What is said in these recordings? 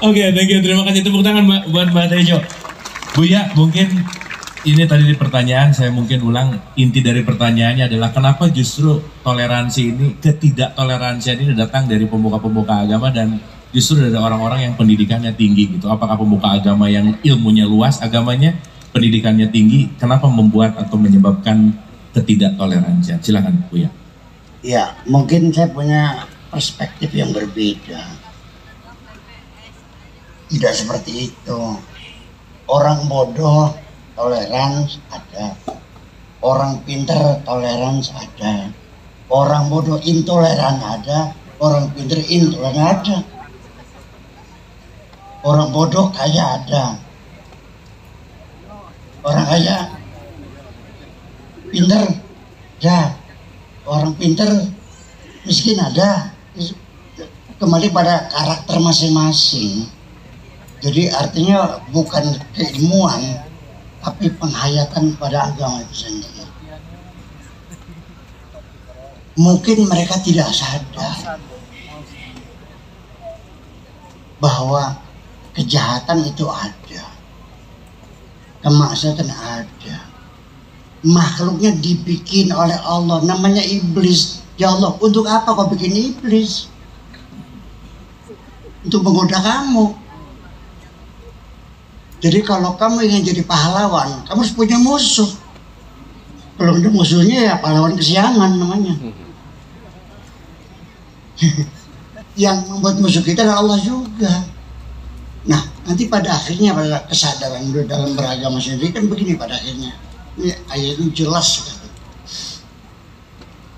Oke, thank you. Terima kasih. Tepuk tangan buat Mbak Tejo. Buya, mungkin ini tadi di pertanyaan, saya mungkin ulang. Inti dari pertanyaannya adalah kenapa justru toleransi ini, ketidaktoleransian ini datang dari pemuka-pemuka agama dan justru dari orang-orang yang pendidikannya tinggi gitu. Apakah pemuka agama yang ilmunya luas, agamanya, pendidikannya tinggi, kenapa membuat atau menyebabkan ketidaktoleransian? Silakan, Buya. Ya, mungkin saya punya perspektif yang berbeda. Tidak seperti itu. Orang bodoh toleransi ada, orang pinter toleransi ada, orang bodoh intoleran ada, orang pinter intoleran ada, orang bodoh kaya ada, orang kaya pinter ada, orang pinter miskin ada. Kembali pada karakter masing-masing. Jadi artinya bukan keilmuan, tapi penghayatan pada agama itu sendiri. Mungkin mereka tidak sadar bahwa kejahatan itu ada, kemaksiatan ada. Makhluknya dibikin oleh Allah, namanya iblis. Ya Allah, untuk apa kau bikin iblis? Untuk menggoda kamu. Jadi kalau kamu ingin jadi pahlawan, kamu harus punya musuh. Kalau ada musuhnya ya pahlawan kesiangan namanya. Yang membuat musuh kita adalah Allah juga. Nah, nanti pada akhirnya pada kesadaran dalam beragama sendiri kan begini pada akhirnya. Ini ayat itu jelas.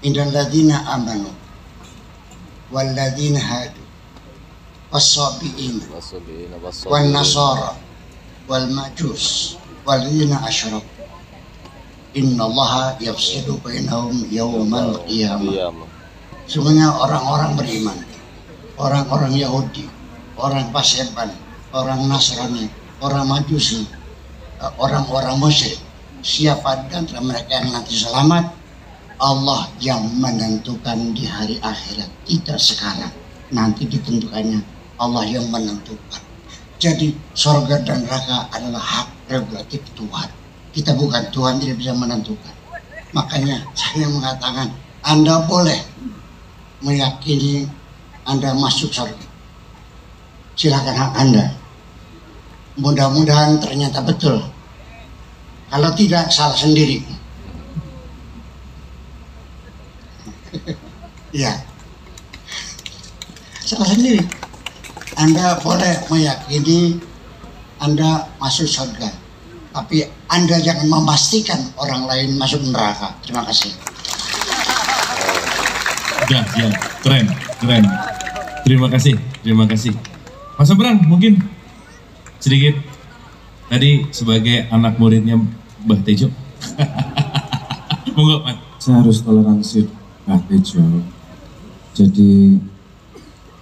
Innal ladzina amanu wal ladzina hadu was-sabiin wan nasara wal majus wal ladzina asyraku innallaha yafsilu bainahum yaumal qiyamah. Sungguhnya orang-orang beriman, orang-orang Yahudi, orang Paseban, orang Nasrani, orang Majusi, orang-orang musyrik, siapa di antara mereka yang nanti selamat, Allah yang menentukan di hari akhirat, tidak sekarang. Nanti ditentukannya Allah yang menentukan. Jadi surga dan neraka adalah hak prerogatif Tuhan. Kita bukan Tuhan, tidak bisa menentukan. Makanya saya mengatakan Anda boleh meyakini Anda masuk surga. Silakan hak Anda. Mudah-mudahan ternyata betul. Kalau tidak, salah sendiri. Ya, salah sendiri. Anda boleh meyakini Anda masuk surga, tapi Anda jangan memastikan orang lain masuk neraka. Terima kasih. Ya, keren. Terima kasih. Mas Abrang, mungkin sedikit tadi sebagai anak muridnya Mbah Tejo. Monggo, Mas. Saya harus toleransi Mbah Tejo. Jadi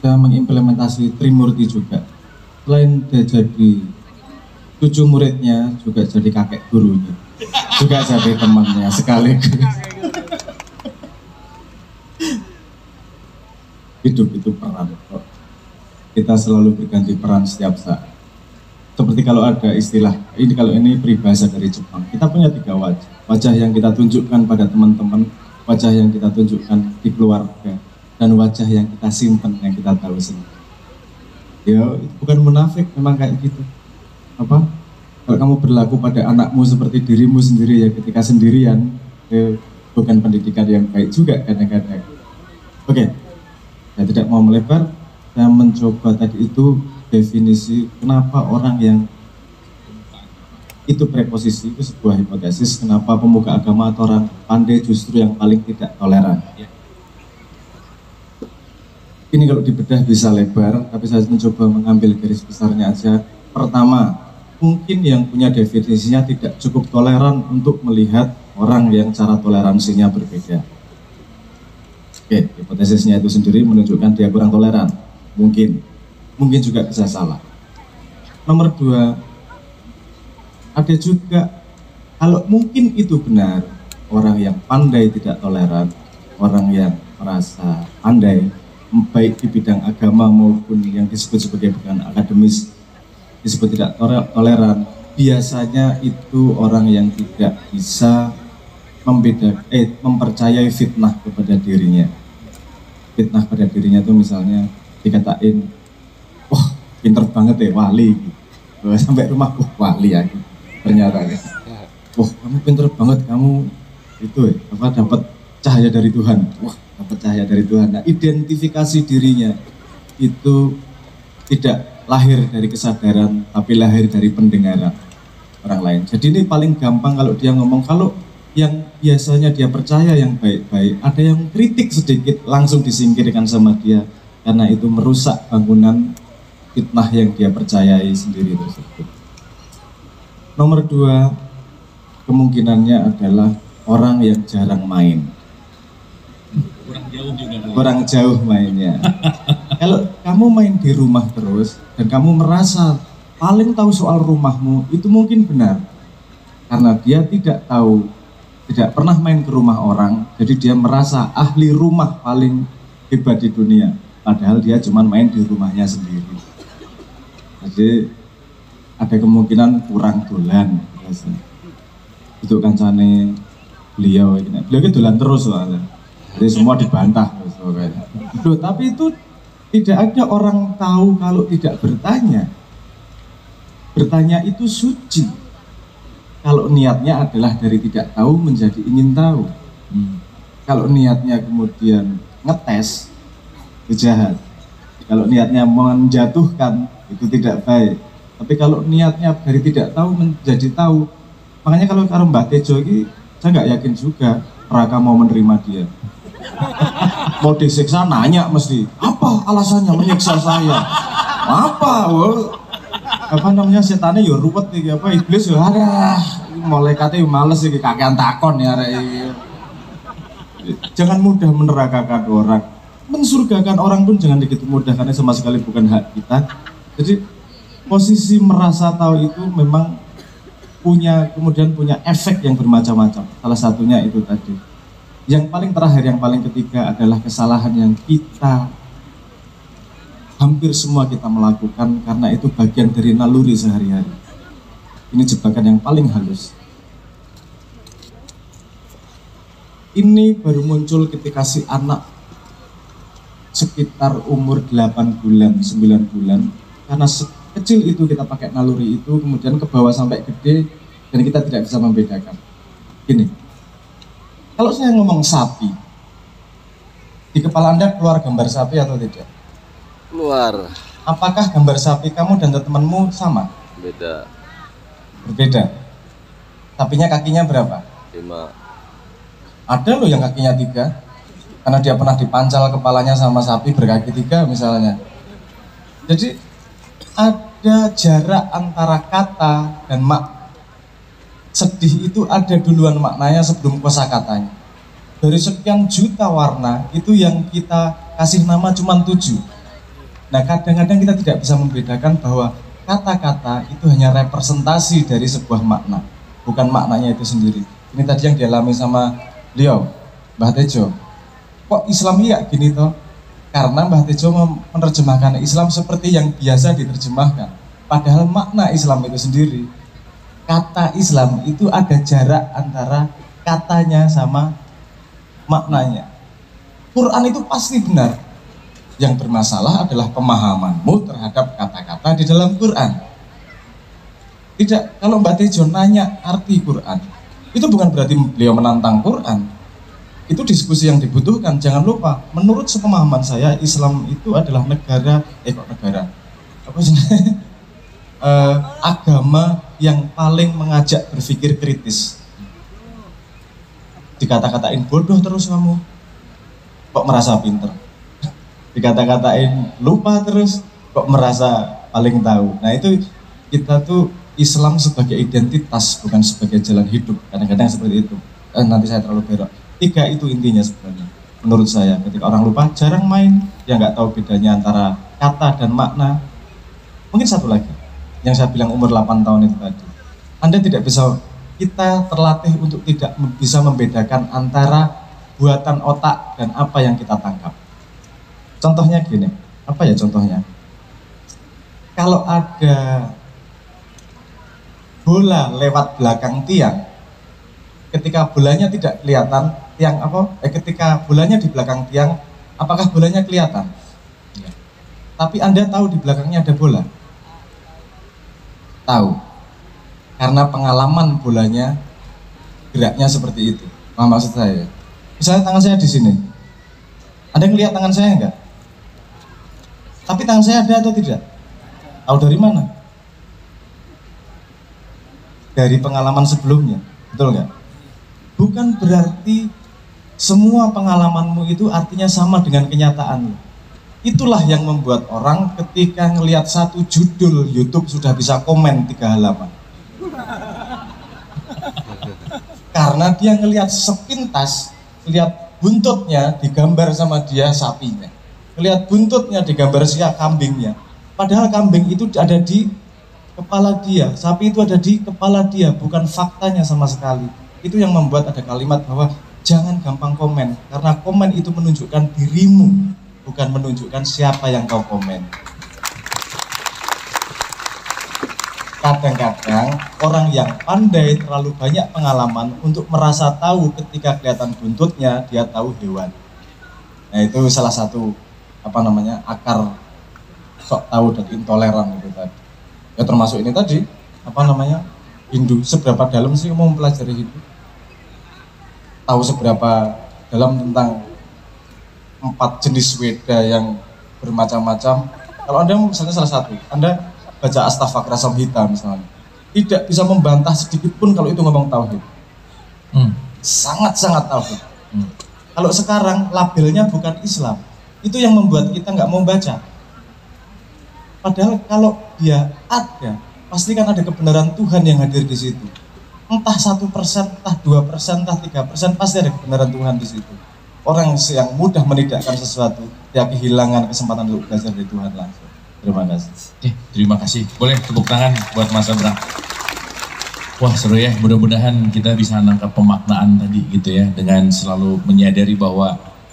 saya mengimplementasi Trimurti juga. Selain dia jadi cucu muridnya, juga jadi kakek gurunya, juga jadi temannya sekaligus. Hidup itu peran. Kita selalu berganti peran setiap saat. Seperti kalau ada istilah, ini peribahasa dari Jepang. Kita punya 3 wajah. Wajah yang kita tunjukkan pada teman-teman, wajah yang kita tunjukkan di keluarga, dan wajah yang kita simpan, yang kita tahu sendiri. Ya, itu bukan munafik, memang kayak gitu. Kalau kamu berlaku pada anakmu seperti dirimu sendiri ya ketika sendirian, ya, bukan pendidikan yang baik juga kadang-kadang. Oke, saya tidak mau melebar. Saya mencoba tadi itu definisi kenapa orang yang itu preposisi, itu sebuah hipotesis kenapa pemuka agama atau orang pandai justru yang paling tidak toleran. Ini kalau dibedah bisa lebar, tapi saya mencoba mengambil garis besarnya aja. Pertama, mungkin yang punya definisinya tidak cukup toleran untuk melihat orang yang cara toleransinya berbeda. Oke, hipotesisnya itu sendiri menunjukkan dia kurang toleran. Mungkin juga bisa salah. Nomor 2, ada juga kalau mungkin itu benar, orang yang pandai tidak toleran, orang yang merasa pandai, baik di bidang agama maupun yang disebut sebagai bukan akademis, disebut tidak toleran, biasanya itu orang yang tidak bisa mempercayai fitnah kepada dirinya. Fitnah pada dirinya itu misalnya dikatain, wah pinter banget ya, wali gitu. Sampai rumah, wali ya gitu. Ternyata wah kamu pinter banget, kamu itu dapat cahaya dari Tuhan. Wah dapat cahaya dari Tuhan. Nah, identifikasi dirinya itu tidak lahir dari kesadaran, tapi lahir dari pendengaran orang lain. Jadi ini paling gampang kalau dia ngomong, kalau yang biasanya dia percaya yang baik-baik, ada yang kritik sedikit langsung disingkirkan sama dia, karena itu merusak bangunan fitnah yang dia percayai sendiri tersebut. Nomor 2, kemungkinannya adalah orang yang jarang main. Kurang jauh juga. Kurang jauh mainnya. Kalau kamu main di rumah terus dan kamu merasa paling tahu soal rumahmu, itu mungkin benar. Karena dia tidak tahu, tidak pernah main ke rumah orang, jadi dia merasa ahli rumah paling hebat di dunia. Padahal dia cuma main di rumahnya sendiri. Jadi ada kemungkinan kurang dolan. Itu kancane beliau itu dolan terus soalnya. Jadi semua dibantah. Loh, tapi itu tidak ada orang tahu kalau tidak bertanya. Bertanya itu suci. Kalau niatnya adalah dari tidak tahu menjadi ingin tahu. Kalau niatnya kemudian ngetes, itu jahat. Kalau niatnya menjatuhkan, itu tidak baik. Tapi kalau niatnya dari tidak tahu menjadi tahu, makanya kalau Mbak Tejo ini, saya nggak yakin juga Raka mau menerima dia. Mau disiksa nanya mesti, apa alasannya menyiksa saya? Apa? Apa namanya, setannya ya ruwet iki, apa iblis ya ada. Malaikatnya males iki, kakean takon ya arek iki. Jangan mudah menerakakan orang. Mensurgakan orang pun jangan begitu mudah, karena sama sekali bukan hak kita. Jadi posisi merasa tahu itu memang kemudian punya efek yang bermacam-macam. Salah satunya itu tadi. Yang paling terakhir, yang paling ketiga adalah kesalahan yang kita hampir semua kita melakukan karena itu bagian dari naluri sehari-hari. Ini jebakan yang paling halus. Ini baru muncul ketika si anak sekitar umur 8 bulan, 9 bulan. Karena kecil itu kita pakai naluri itu, kemudian ke bawah sampai gede, dan kita tidak bisa membedakan. Gini, kalau saya ngomong sapi, di kepala Anda keluar gambar sapi atau tidak? Keluar. Apakah gambar sapi kamu dan temanmu sama? Beda. Berbeda. Sapinya kakinya berapa? 5. Ada loh yang kakinya 3, karena dia pernah dipancal kepalanya sama sapi berkaki 3 misalnya. Jadi ada jarak antara kata dan sedih itu ada duluan maknanya sebelum kosakatanya. Dari sekian juta warna itu yang kita kasih nama cuma 7. Nah, kadang-kadang kita tidak bisa membedakan bahwa kata-kata itu hanya representasi dari sebuah makna, bukan maknanya itu sendiri. Ini tadi yang dialami sama beliau, Mbah Tejo. Kok Islam iya gini toh? Karena Mbah Tejo menerjemahkan Islam seperti yang biasa diterjemahkan. Padahal makna Islam itu sendiri, kata Islam itu ada jarak antara katanya sama maknanya. Quran itu pasti benar. Yang bermasalah adalah pemahamanmu terhadap kata-kata di dalam Quran. Tidak, kalau Mbak Tejo nanya arti Quran, itu bukan berarti beliau menantang Quran. Itu diskusi yang dibutuhkan. Jangan lupa, menurut sepemahaman saya, Islam itu adalah agama yang paling mengajak berpikir kritis. Dikata-katain bodoh terus kamu, kok merasa pinter. Dikata-katain lupa terus, kok merasa paling tahu. Nah itu kita tuh Islam sebagai identitas, bukan sebagai jalan hidup. Kadang-kadang seperti itu. Nanti saya terlalu belok. 3 itu intinya sebenarnya. Menurut saya, ketika orang lupa, jarang main, dia nggak tahu bedanya antara kata dan makna. Mungkin satu lagi, yang saya bilang umur 8 tahun itu tadi. Anda tidak bisa, kita terlatih untuk tidak bisa membedakan antara buatan otak dan apa yang kita tangkap. Contohnya gini, apa ya contohnya? Kalau ada bola lewat belakang tiang, ketika bolanya tidak kelihatan, ketika bolanya di belakang tiang, apakah bolanya kelihatan? Ya. Tapi Anda tahu di belakangnya ada bola? Tahu, karena pengalaman bolanya geraknya seperti itu. Maksud saya, misalnya tangan saya di sini, Anda ngelihat tangan saya enggak? Tapi tangan saya ada atau tidak? Tahu dari mana? Dari pengalaman sebelumnya, betul nggak? Bukan berarti semua pengalamanmu itu artinya sama dengan kenyataanmu. Itulah yang membuat orang ketika ngelihat satu judul YouTube sudah bisa komen 3 halaman. Karena dia ngelihat sepintas, lihat buntutnya digambar sama dia sapinya. Lihat buntutnya digambar siak kambingnya. Padahal kambing itu ada di kepala dia, sapi itu ada di kepala dia, bukan faktanya sama sekali. Itu yang membuat ada kalimat bahwa jangan gampang komen, karena komen itu menunjukkan dirimu, bukan menunjukkan siapa yang kau komen. Kadang-kadang orang yang pandai terlalu banyak pengalaman untuk merasa tahu ketika kelihatan buntutnya, dia tahu hewan. Nah itu salah satu akar sok tahu dan intoleran itu tadi. Ya termasuk ini tadi, Hindu, seberapa dalam sih mau mempelajari Hindu? Tahu seberapa dalam tentang 4 jenis Weda yang bermacam-macam? Kalau Anda misalnya salah satu, Anda baca Astaghfara Samhita misalnya, tidak bisa membantah sedikit pun kalau itu ngomong tauhid. Sangat-sangat tauhid. Kalau sekarang labelnya bukan Islam, itu yang membuat kita nggak mau baca. Padahal kalau dia ada, pasti kan ada kebenaran Tuhan yang hadir di situ. Entah 1%, entah 2%, entah 3%, pasti ada kebenaran Tuhan di situ. Orang yang mudah menidakkan sesuatu, dia kehilangan kesempatan untuk belajar dari Tuhan langsung. Terima kasih. Terima kasih. Boleh tepuk tangan buat Mas Abraham. Wah seru ya, mudah-mudahan kita bisa nangkap pemaknaan tadi gitu ya, dengan selalu menyadari bahwa